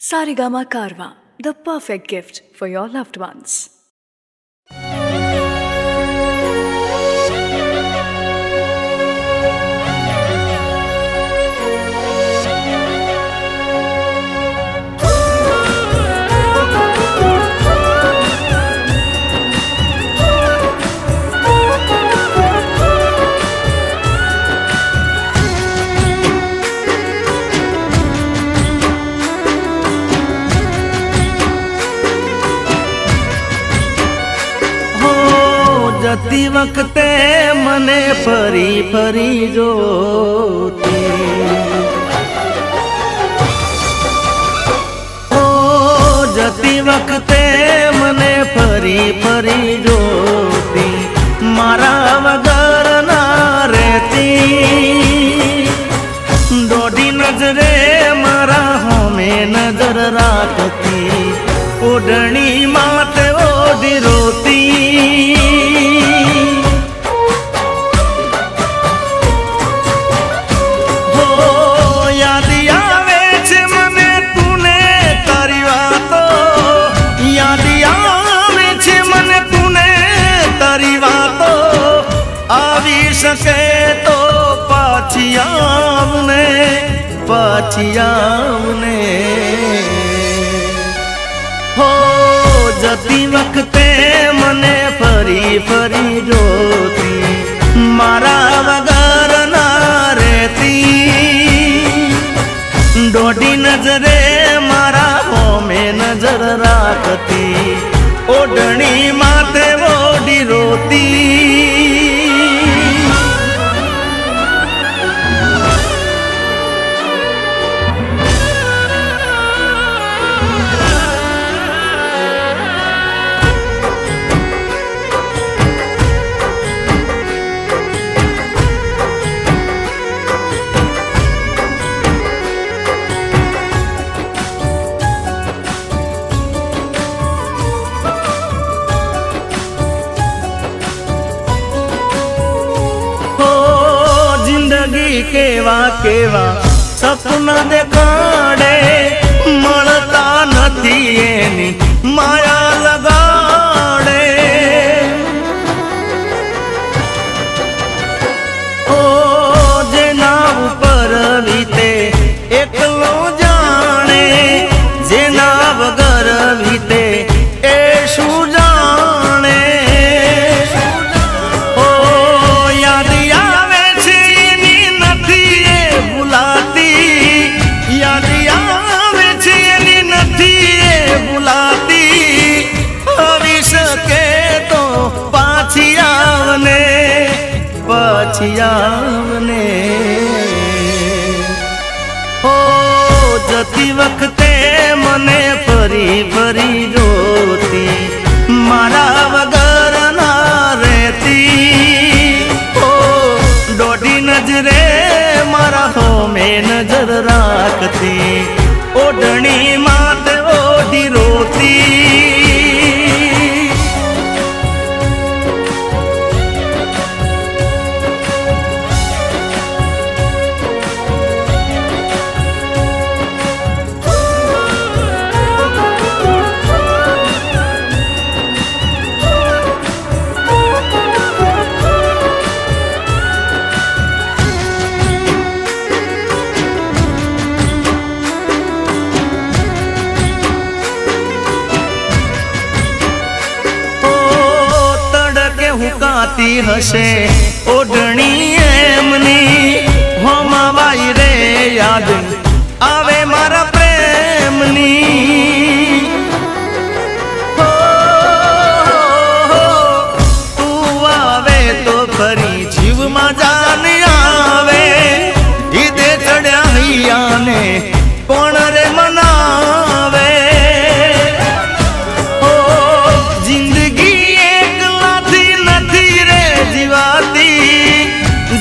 Sarigama Karwa, the perfect gift for your loved ones. जती वक्ते मने फरी फरी जोती ओ जती वक्ते मने फरी फरी जोती मारा वगर ना रहती दोडी नजरे मारा होमे नजर राखती ओढ़नी माते ओढ़ी रोती सके तो पाछियावने हो जती वक्ते मने फरी फरी जोती मारा वगर ना रहती दोडी नजरे मारा होमे नजर राखती ओढ़नी माथे ओढ़ी रोती केवा केवा सपना देखाड़े मळता नथी एनी माया लगाड़े ओ जेना ऊपर वीते एकलो जाने जेना वगर वीते ए शू जाने ओ याद पाछियावने हो जती वक्ते मने फरी फरी जोती मारा वगर ना रहती हो दोडी नजरे मारा होमे नजर राखती ओढ़नी माथे ओढ़ी रोती हुकाती हसे ओढ़नी एमनी होमावाई रे याद आवे मारा प्रेमनी हो, तू आवे तो फरी जीव मा जान आवे ईदे चढ़या हैया ने कोण रे मनावे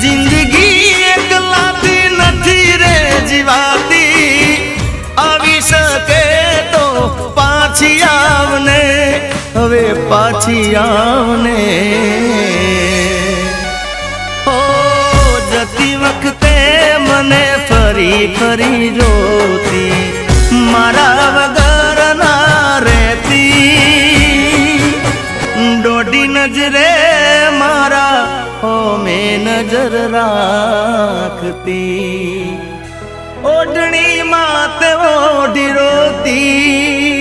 जिंदगी एक लाती नथी रे जीवाती आवी सके तो पाछी आवने हवे पाछी आवने हो जती वक्ते मने फरी फरी जोती मारा નજરે મારા ઓમે નજર રાખતી, ઓઢણી માત ઓઢી રોતી,